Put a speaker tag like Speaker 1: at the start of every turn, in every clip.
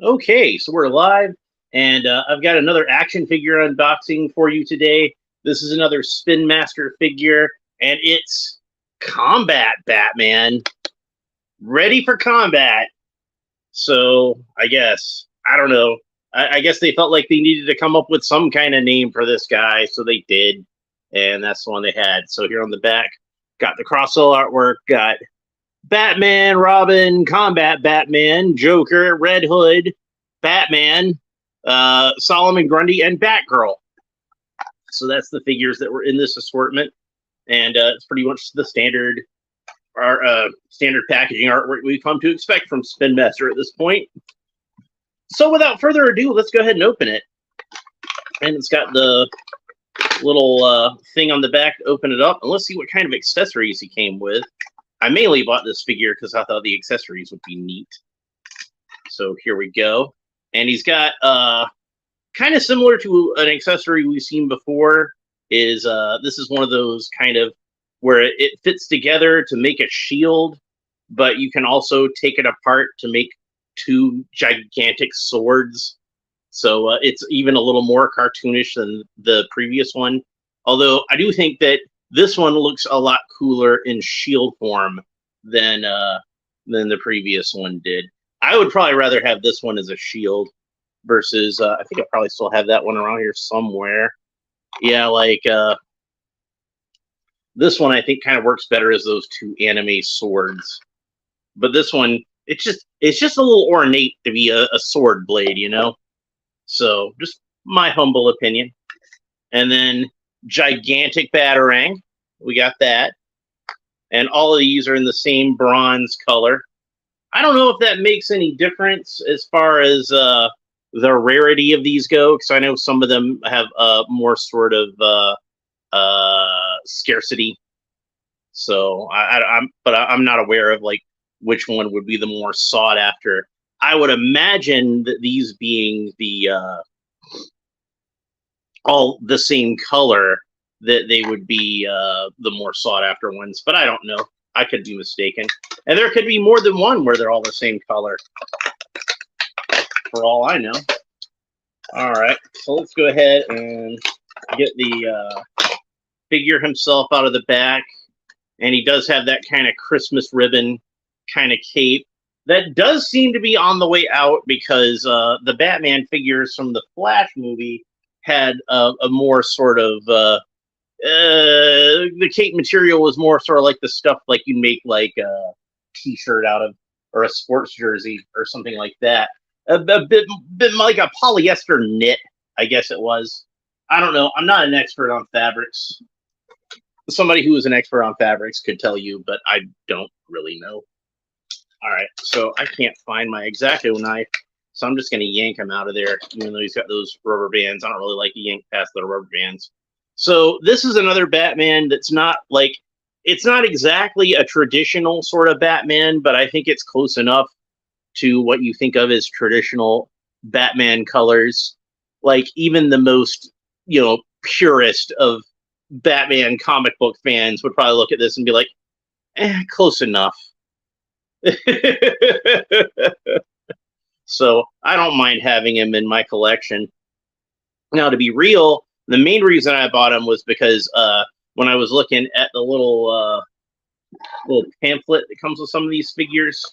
Speaker 1: Okay, so we're live, and I've got another action figure unboxing for you today. This is another Spin Master figure, and it's Combat Batman, ready for combat. So I don't know. I guess they felt like they needed to come up with some kind of name for this guy, so they did, and that's the one they had. So here on the back, got the cross-sell artwork, got Batman, Robin, Combat Batman, Joker, Red Hood, Batman, Solomon Grundy, and Batgirl. So that's the figures that were in this assortment, and it's pretty much the standard packaging artwork we've come to expect from Spin Master at this point. So without further ado, let's go ahead and open it. And it's got the little thing on the back to open it up, and let's see what kind of accessories he came with. I mainly bought this figure because I thought the accessories would be neat. So here we go. And he's got kind of similar to an accessory we've seen before. This is one of those kind of where it fits together to make a shield, but you can also take it apart to make two gigantic swords. So it's even a little more cartoonish than the previous one. Although I do think that this one looks a lot cooler in shield form than the previous one did. I would probably rather have this one as a shield versus I think I probably still have that one around here somewhere. Yeah, like this one I think kind of works better as those two anime swords. But this one, it's just a little ornate to be a sword blade, you know? So just my humble opinion. And then gigantic Batarang. We got that. And all of these are in the same bronze color. I don't know if that makes any difference as far as the rarity of these go, because I know some of them have more sort of scarcity. So I'm not aware of like which one would be the more sought after. I would imagine that these being the all the same color, that they would be the more sought after ones, but I don't know. I could be mistaken. And there could be more than one where they're all the same color, for all I know. All right, so let's go ahead and get the figure himself out of the back. And he does have that kind of Christmas ribbon kind of cape. That does seem to be on the way out because the Batman figures from the Flash movie had a more sort of the cape material was more sort of like the stuff like you make like a t-shirt out of, or a sports jersey or something like that. A bit like a polyester knit, I guess it was. I don't know. I'm not an expert on fabrics. Somebody who is an expert on fabrics could tell you, but I don't really know. All right, so I can't find my X-Acto knife, so I'm just going to yank him out of there, even though he's got those rubber bands. I don't really like to yank past the rubber bands. So this is another Batman that's not like, it's not exactly a traditional sort of Batman, but I think it's close enough to what you think of as traditional Batman colors. Like even the most, purist of Batman comic book fans would probably look at this and be like, close enough. So I don't mind having him in my collection. Now, to be real, the main reason I bought him was because when I was looking at the little pamphlet that comes with some of these figures,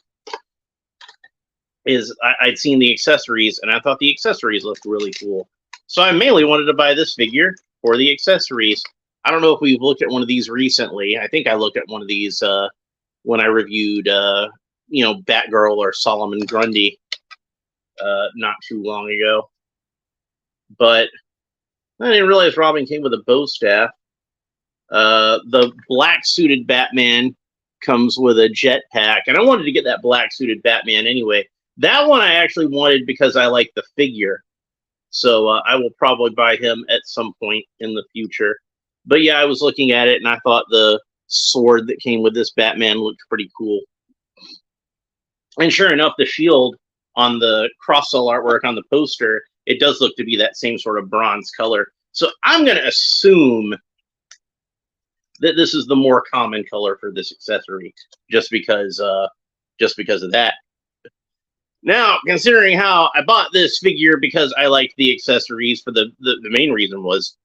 Speaker 1: I'd seen the accessories, and I thought the accessories looked really cool. So I mainly wanted to buy this figure for the accessories. I don't know if we've looked at one of these recently. I think I looked at one of these when I reviewed, Batgirl or Solomon Grundy not too long ago. But I didn't realize Robin came with a bow staff. The black-suited Batman comes with a jetpack, and I wanted to get that black-suited Batman anyway. That one I actually wanted because I like the figure. So I will probably buy him at some point in the future. But yeah, I was looking at it, and I thought the sword that came with this Batman looked pretty cool. And sure enough, the shield on the cross-sell artwork on the poster, it does look to be that same sort of bronze color. So I'm going to assume that this is the more common color for this accessory, just because of that. Now, considering how I bought this figure because I liked the accessories, for the main reason was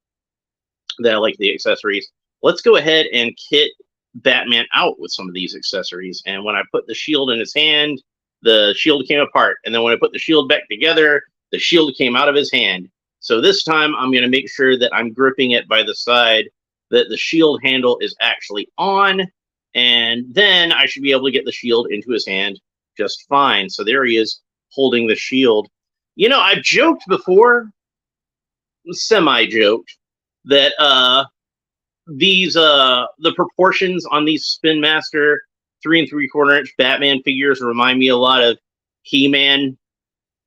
Speaker 1: that I like the accessories. Let's go ahead and kit Batman out with some of these accessories. And when I put the shield in his hand, the shield came apart. And then when I put the shield back together, the shield came out of his hand. So this time I'm going to make sure that I'm gripping it by the side, that the shield handle is actually on. And then I should be able to get the shield into his hand just fine. So there he is holding the shield. You know, I've joked before, semi-joked, that the proportions on these Spin Master 3 3/4 inch Batman figures remind me a lot of He-Man,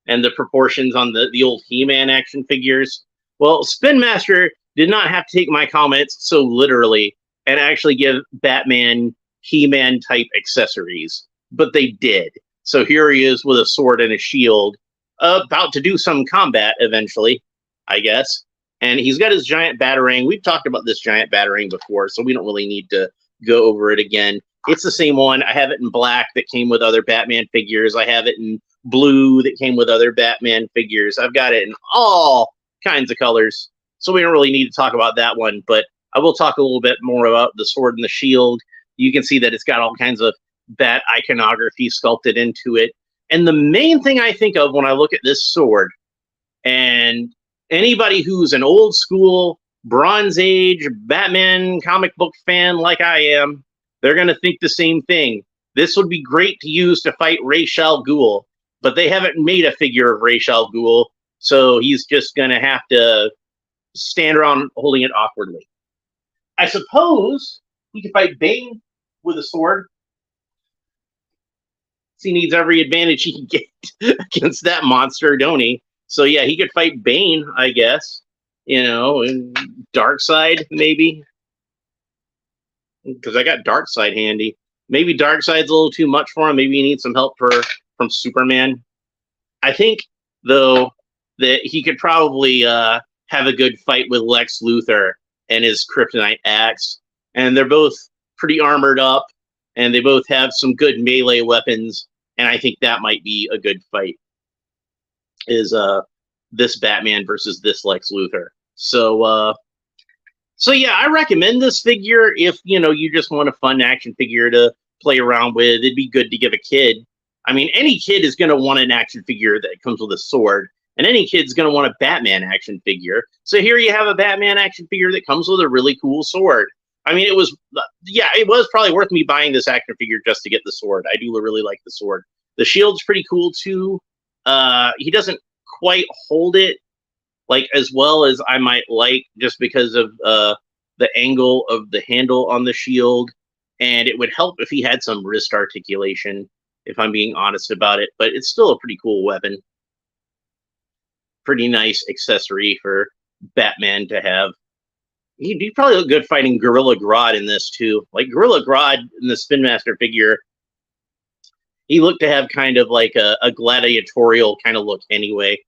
Speaker 1: and the proportions on the old He-Man action figures. Well, Spin Master did not have to take my comments so literally and actually give Batman He-Man type accessories, but they did. So here he is with a sword and a shield, about to do some combat eventually, I guess. And he's got his giant Batarang. We've talked about this giant Batarang before, so we don't really need to go over it again. It's the same one. I have it in black that came with other Batman figures. I have it in blue that came with other Batman figures. I've got it in all kinds of colors, so we don't really need to talk about that one. But I will talk a little bit more about the sword and the shield. You can see that it's got all kinds of Bat iconography sculpted into it. And the main thing I think of when I look at this sword, and anybody who's an old school Bronze Age Batman comic book fan like I am, they're going to think the same thing. This would be great to use to fight Ra's al Ghul, but they haven't made a figure of Ra's al Ghul, so he's just going to have to stand around holding it awkwardly. I suppose he could fight Bane with a sword. He needs every advantage he can get against that monster, don't he? So yeah, he could fight Bane, I guess. You know, and Darkseid maybe, because I got Darkseid handy. Maybe Darkseid's a little too much for him. Maybe he needs some help from Superman. I think though that he could probably have a good fight with Lex Luthor and his kryptonite axe, and they're both pretty armored up, and they both have some good melee weapons. And I think that might be a good fight, is this Batman versus this Lex Luthor. So yeah, I recommend this figure if, you know, you just want a fun action figure to play around with. It'd be good to give a kid. I mean, any kid is going to want an action figure that comes with a sword, and any kid's going to want a Batman action figure. So here you have a Batman action figure that comes with a really cool sword. I mean, it was probably worth me buying this action figure just to get the sword. I do really like the sword. The shield's pretty cool too. He doesn't quite hold it like as well as I might like, just because of the angle of the handle on the shield. And it would help if he had some wrist articulation, if I'm being honest about it. But it's still a pretty cool weapon. Pretty nice accessory for Batman to have. He'd probably look good fighting Gorilla Grodd in this too. Like Gorilla Grodd in the Spin Master figure, he looked to have kind of like a gladiatorial kind of look anyway.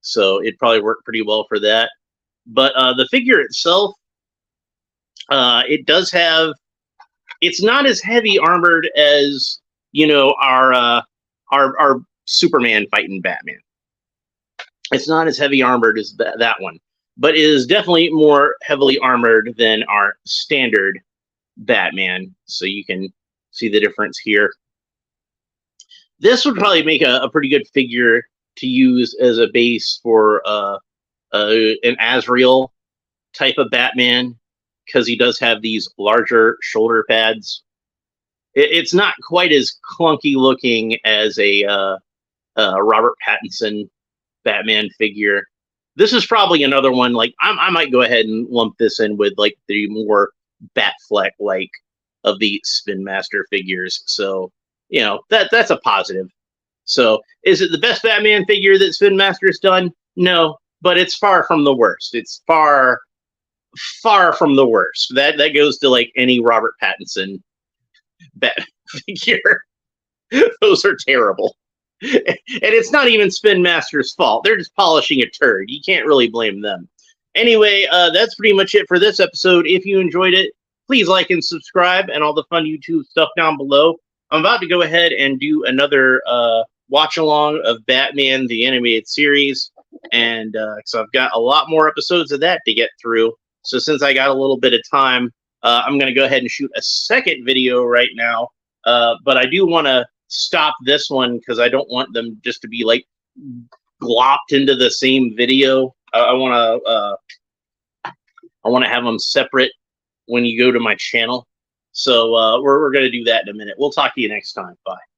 Speaker 1: So it'd probably work pretty well for that. But the figure itself, it does have, it's not as heavy armored as, you know, our Superman fighting Batman. It's not as heavy armored as that one, but it is definitely more heavily armored than our standard Batman. So you can see the difference here. This would probably make a pretty good figure to use as a base for an Azrael type of Batman, because he does have these larger shoulder pads. It's not quite as clunky looking as a Robert Pattinson Batman figure. This is probably another one, like, I might go ahead and lump this in with like the more Batfleck-like of the Spin Master figures. So, you know, that's a positive. So, is it the best Batman figure that Spin Master's done? No, but it's far from the worst. It's far from the worst. That goes to like any Robert Pattinson Bat figure. Those are terrible. And it's not even Spin Master's fault. They're just polishing a turd. You can't really blame them. Anyway, that's pretty much it for this episode. If you enjoyed it, please like and subscribe and all the fun YouTube stuff down below. I'm about to go ahead and do another watch along of Batman the Animated Series, and so I've got a lot more episodes of that to get through. So since I got a little bit of time, I'm going to go ahead and shoot a second video right now. But I do want to stop this one because I don't want them just to be like glopped into the same video. I want to have them separate when you go to my channel. So we're going to do that in a minute. We'll talk to you next time. Bye.